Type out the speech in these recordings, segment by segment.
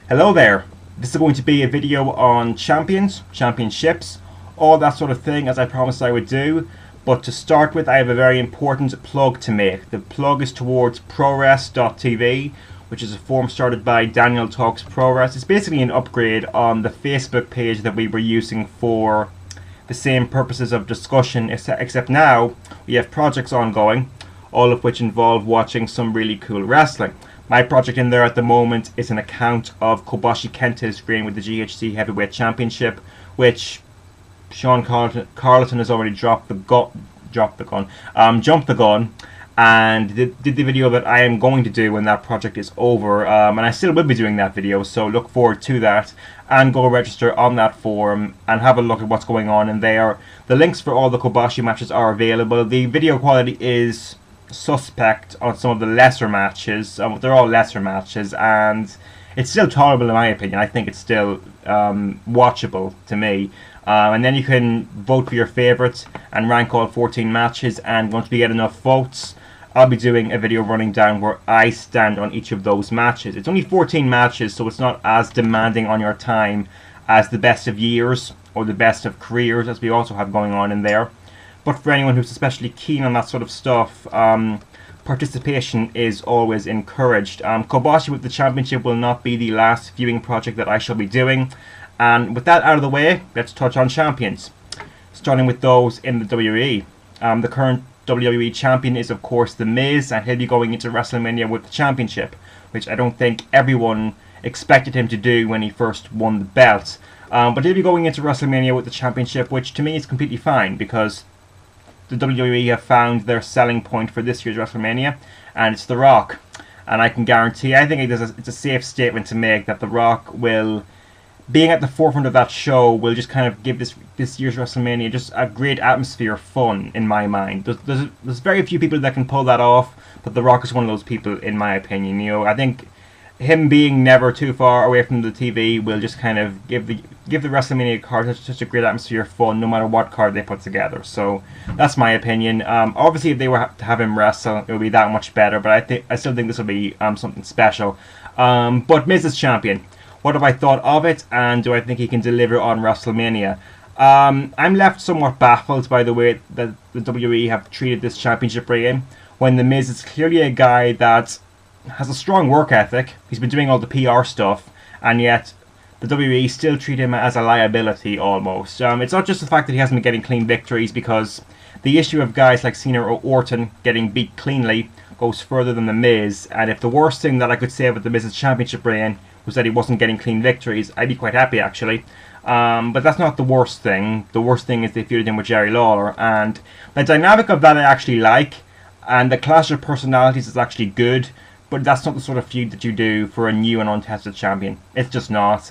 Hello there. This is going to be a video on champions, championships, all that sort of thing, as I promised I would do. But to start with, I have a very important plug to make. The plug is towards ProRes.tv, which is a forum started by Daniel Talks ProRes. It's basically an upgrade on the Facebook page that we were using for the same purposes of discussion, except now we have projects ongoing, all of which involve watching some really cool wrestling. My project in there at the moment is an account of Kobashi Kenta's reign with the GHC Heavyweight Championship, which Sean Carleton has already jumped the gun, and did the video that I am going to do when that project is over, and I still will be doing that video, so look forward to that, and go register on that forum and have a look at what's going on in there. The links for all the Kobashi matches are available. The video quality is suspect on some of the lesser matches. They're all lesser matches, and it's still tolerable in my opinion. I think it's still watchable to me. And then you can vote for your favourites and rank all 14 matches, and once we get enough votes, I'll be doing a video running down where I stand on each of those matches. It's only 14 matches, so it's not as demanding on your time as the best of years or the best of careers, as we also have going on in there. But for anyone who's especially keen on that sort of stuff, participation is always encouraged. Kobashi with the championship will not be the last viewing project that I shall be doing. And with that out of the way, let's touch on champions. Starting with those in the WWE. The current WWE champion is of course The Miz, and he'll be going into WrestleMania with the championship, which I don't think everyone expected him to do when he first won the belt. But he'll be going into WrestleMania with the championship, which to me is completely fine, because the WWE have found their selling point for this year's WrestleMania, and it's The Rock. And I can guarantee, I think it's a safe statement to make, that The Rock will, being at the forefront of that show, will just kind of give this year's WrestleMania just a great atmosphere, fun, in my mind. There's very few people that can pull that off, but The Rock is one of those people, in my opinion. You know, I think him being never too far away from the TV will just kind of give the WrestleMania card such a great atmosphere, fun, no matter what card they put together. So that's my opinion. Obviously, if they were to have him wrestle, it would be that much better. But I still think this will be something special. But Miz is champion. What have I thought of it, and do I think he can deliver on WrestleMania? I'm left somewhat baffled by the way that the WWE have treated this championship reign, when The Miz is clearly a guy that has a strong work ethic. He's been doing all the PR stuff, and yet the WWE still treat him as a liability almost. It's not just the fact that he hasn't been getting clean victories, because the issue of guys like Cena or Orton getting beat cleanly goes further than The Miz, and if the worst thing that I could say about The Miz's championship reign was that he wasn't getting clean victories, I'd be quite happy actually. But that's not the worst thing. The worst thing is they feuded him with Jerry Lawler, and the dynamic of that I actually like, and the clash of personalities is actually good. But that's not the sort of feud that you do for a new and untested champion. It's just not.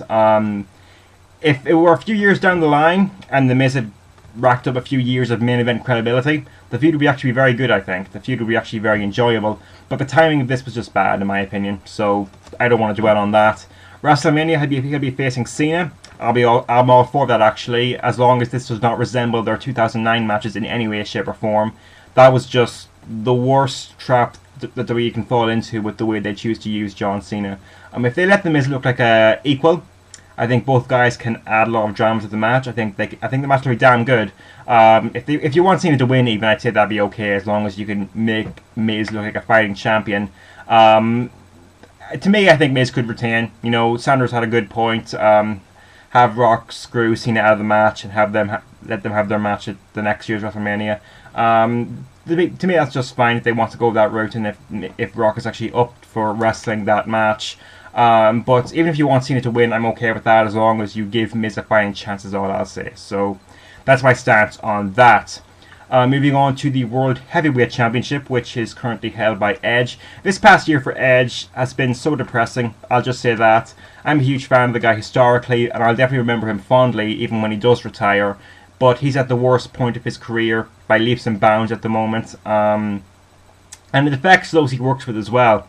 If it were a few years down the line and The Miz had racked up a few years of main event credibility, the feud would be actually very good, I think. The feud would be actually very enjoyable. But the timing of this was just bad, in my opinion. So I don't want to dwell on that. WrestleMania, he'll be facing Cena. I'm all for that, actually, as long as this does not resemble their 2009 matches in any way, shape, or form. That was just the worst trap that WWE can fall into with the way they choose to use John Cena. If they let The Miz look like a equal, I think both guys can add a lot of drama to the match. I think the match will be damn good. If you want Cena to win, even, I'd say that'd be okay, as long as you can make Miz look like a fighting champion. To me, I think Miz could retain. You know, Sanders had a good point. Have Rock screw Cena out of the match and let them have their match at the next year's WrestleMania. To me, that's just fine if they want to go that route, and if Rock is actually up for wrestling that match. But even if you want Cena to win, I'm okay with that, as long as you give Miz a fighting chance, is all I'll say. So that's my stance on that. Moving on to the World Heavyweight Championship, which is currently held by Edge. This past year for Edge has been so depressing, I'll just say that. I'm a huge fan of the guy historically, and I'll definitely remember him fondly, even when he does retire. But he's at the worst point of his career by leaps and bounds at the moment. And it affects those he works with as well.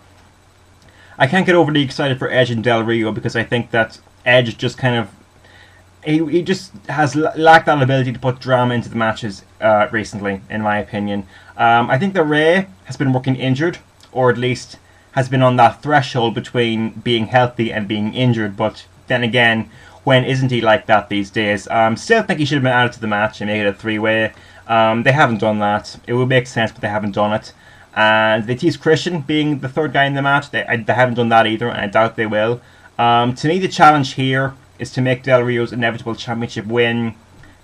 I can't get overly excited for Edge and Del Rio, because I think that Edge just kind of... He just has lacked that ability to put drama into the matches recently, in my opinion. I think that Ray has been working injured, or at least has been on that threshold between being healthy and being injured, but then again, when isn't he like that these days? Still think he should have been added to the match and make it a three-way. They haven't done that. It would make sense, but they haven't done it. And they tease Christian being the third guy in the match. They haven't done that either, and I doubt they will. To me, the challenge here is to make Del Rio's inevitable championship win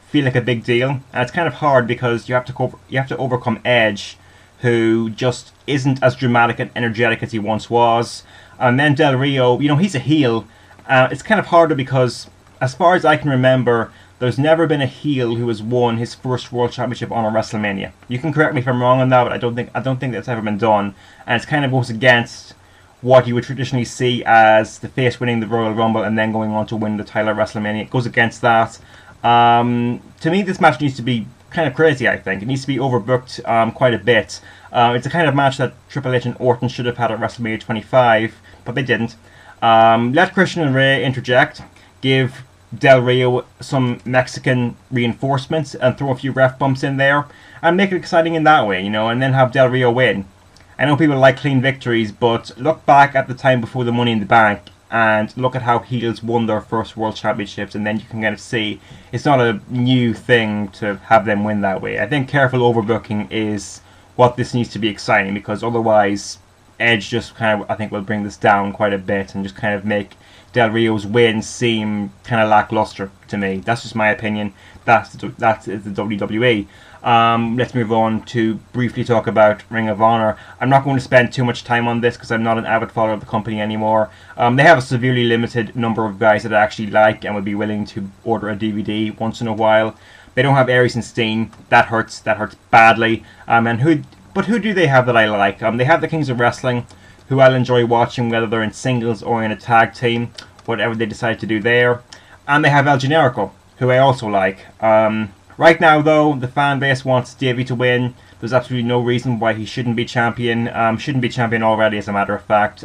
feel like a big deal. And it's kind of hard because you have to overcome Edge, who just isn't as dramatic and energetic as he once was. And then Del Rio, he's a heel. It's kind of harder because, as far as I can remember, there's never been a heel who has won his first World Championship on a WrestleMania. You can correct me if I'm wrong on that, but I don't think that's ever been done. And it's kind of goes against what you would traditionally see as the face winning the Royal Rumble and then going on to win the title at WrestleMania. It goes against that. To me, this match needs to be kind of crazy, I think. It needs to be overbooked quite a bit. It's the kind of match that Triple H and Orton should have had at WrestleMania 25, but they didn't. Let Christian and Rey interject, give Del Rio some Mexican reinforcements and throw a few ref bumps in there and make it exciting in that way, and then have Del Rio win. I know people like clean victories, but look back at the time before the Money in the Bank and look at how heels won their first World Championships, and then you can kind of see it's not a new thing to have them win that way. I think careful overbooking is what this needs to be exciting, because otherwise Edge just kind of, I think, will bring this down quite a bit and just kind of make Del Rio's win seem kind of lackluster to me. That's just my opinion. That is the WWE. Let's move on to briefly talk about Ring of Honor. I'm not going to spend too much time on this because I'm not an avid follower of the company anymore. They have a severely limited number of guys that I actually like and would be willing to order a DVD once in a while. They don't have Aries and Steen. That hurts badly. But who do they have that I like? They have the Kings of Wrestling, who I'll enjoy watching whether they're in singles or in a tag team, whatever they decide to do there. And they have El Generico, who I also like. Right now, though, the fan base wants Davey to win. There's absolutely no reason why he shouldn't be champion. Shouldn't be champion already, as a matter of fact.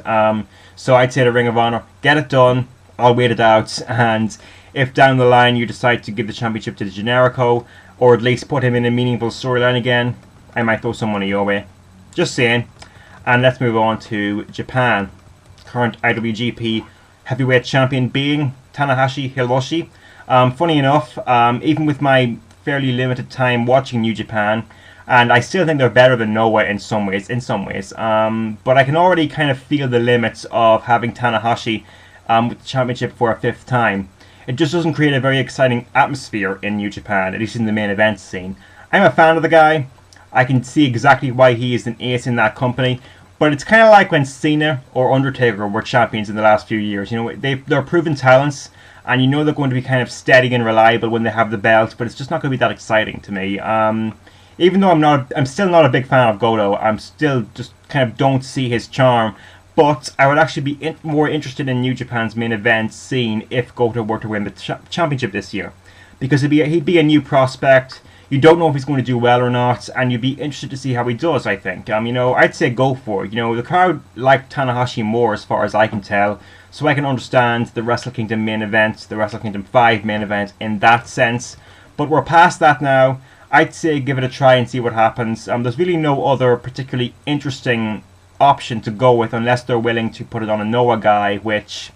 So I'd say to Ring of Honor, get it done. I'll wait it out. And if down the line you decide to give the championship to Generico, or at least put him in a meaningful storyline again, I might throw some money your way. Just saying. And let's move on to Japan. Current IWGP Heavyweight Champion being Tanahashi Hiroshi. Funny enough, even with my fairly limited time watching New Japan, and I still think they're better than Noah in some ways, but I can already kind of feel the limits of having Tanahashi with the championship for a fifth time. It just doesn't create a very exciting atmosphere in New Japan, at least in the main event scene. I'm a fan of the guy. I can see exactly why he is an ace in that company, but it's kind of like when Cena or Undertaker were champions in the last few years. They're proven talents, and they're going to be kind of steady and reliable when they have the belt, but it's just not going to be that exciting to me. Even though I'm still not a big fan of Goto. I'm still just kind of don't see his charm. But I would actually be more interested in New Japan's main event scene if Goto were to win the championship this year, because he'd be a new prospect. You don't know if he's going to do well or not, and you'd be interested to see how he does, I think. I'd say go for it. The crowd liked Tanahashi more, as far as I can tell, so I can understand the Wrestle Kingdom main event, the Wrestle Kingdom 5 main event in that sense. But we're past that now. I'd say give it a try and see what happens. There's really no other particularly interesting option to go with unless they're willing to put it on a Noah guy, which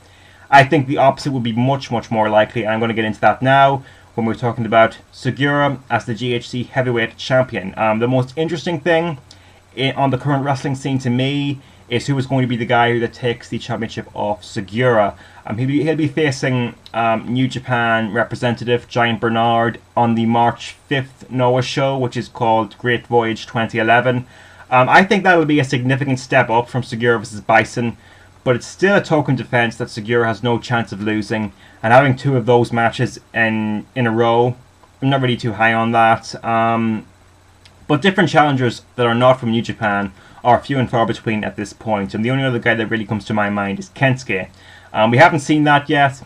I think the opposite would be much, much more likely, and I'm going to get into that now when we're talking about Sugiura as the GHC Heavyweight Champion. The most interesting thing on the current wrestling scene to me is who is going to be the guy that takes the championship off Sugiura. He'll be facing New Japan representative Giant Bernard on the March 5th Noah show, which is called Great Voyage 2011. I think that'll be a significant step up from Sugiura vs Bison, but it's still a token defense that Sugiura has no chance of losing, and having two of those matches in a row, I'm not really too high on that. But different challengers that are not from New Japan are few and far between at this point, and the only other guy that really comes to my mind is Kensuke. We haven't seen that yet.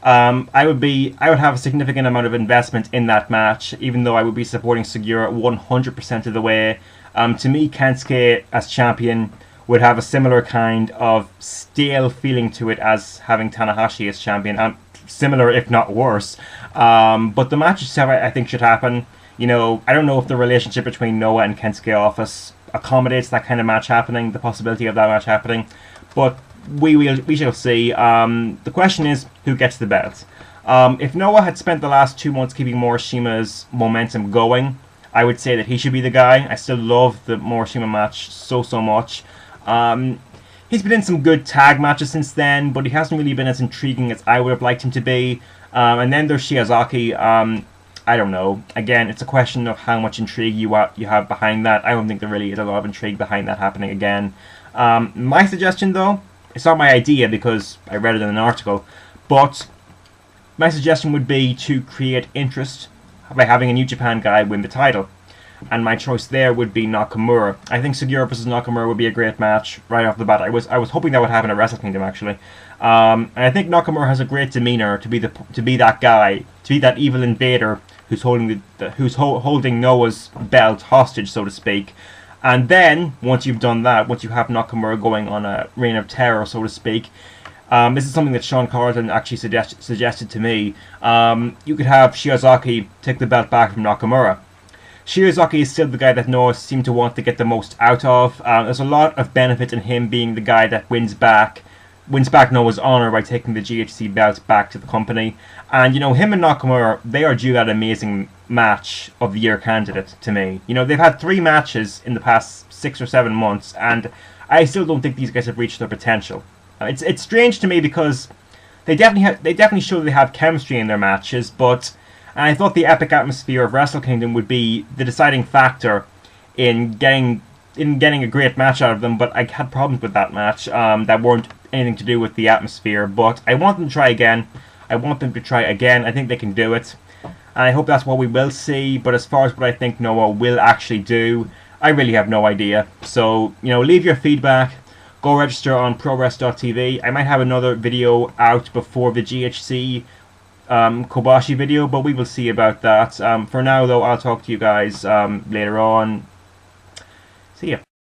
I would have a significant amount of investment in that match, even though I would be supporting Sugiura 100% of the way. To me, Kensuke as champion would have a similar kind of stale feeling to it as having Tanahashi as champion. Similar, if not worse. But the match itself, I think, should happen. I don't know if the relationship between Noah and Kensuke Office accommodates that kind of match happening, the possibility of that match happening. But we shall see. The question is, who gets the belt? If Noah had spent the last 2 months keeping Morishita's momentum going, I would say that he should be the guy. I still love the Morishita match so much. He's been in some good tag matches since then, but he hasn't really been as intriguing as I would have liked him to be. And then there's Shiozaki. I don't know. Again, it's a question of how much intrigue you have behind that. I don't think there really is a lot of intrigue behind that happening again. My suggestion, though, it's not my idea because I read it in an article, but my suggestion would be to create interest by having a New Japan guy win the title. And my choice there would be Nakamura. I think Sugiura versus Nakamura would be a great match right off the bat. I was hoping that would happen at Wrestle Kingdom, actually. And I think Nakamura has a great demeanor to be that guy, to be that evil invader who's holding Noah's belt hostage, so to speak. And then once you've done that, once you have Nakamura going on a reign of terror, so to speak, this is something that Sean Carlton actually suggested to me. You could have Shiozaki take the belt back from Nakamura. Shiozaki is still the guy that Noah seemed to want to get the most out of. There's a lot of benefit in him being the guy that wins back Noah's honor by taking the GHC belt back to the company. And, you know, him and Nakamura, they are due that amazing match of the year candidate to me. You know, they've had 3 matches in the past 6 or 7 months, and I still don't think these guys have reached their potential. It's strange to me because they definitely show they have chemistry in their matches, but and I thought the epic atmosphere of Wrestle Kingdom would be the deciding factor in getting a great match out of them, but I had problems with that match that weren't anything to do with the atmosphere. But I want them to try again. I think they can do it. And I hope that's what we will see. But as far as what I think Noah will actually do, I really have no idea. So, you know, leave your feedback. Go register on ProWrest.tv. I might have another video out before the GHC Kobashi video, but we will see about that. For now, though, I'll talk to you guys later on. See ya.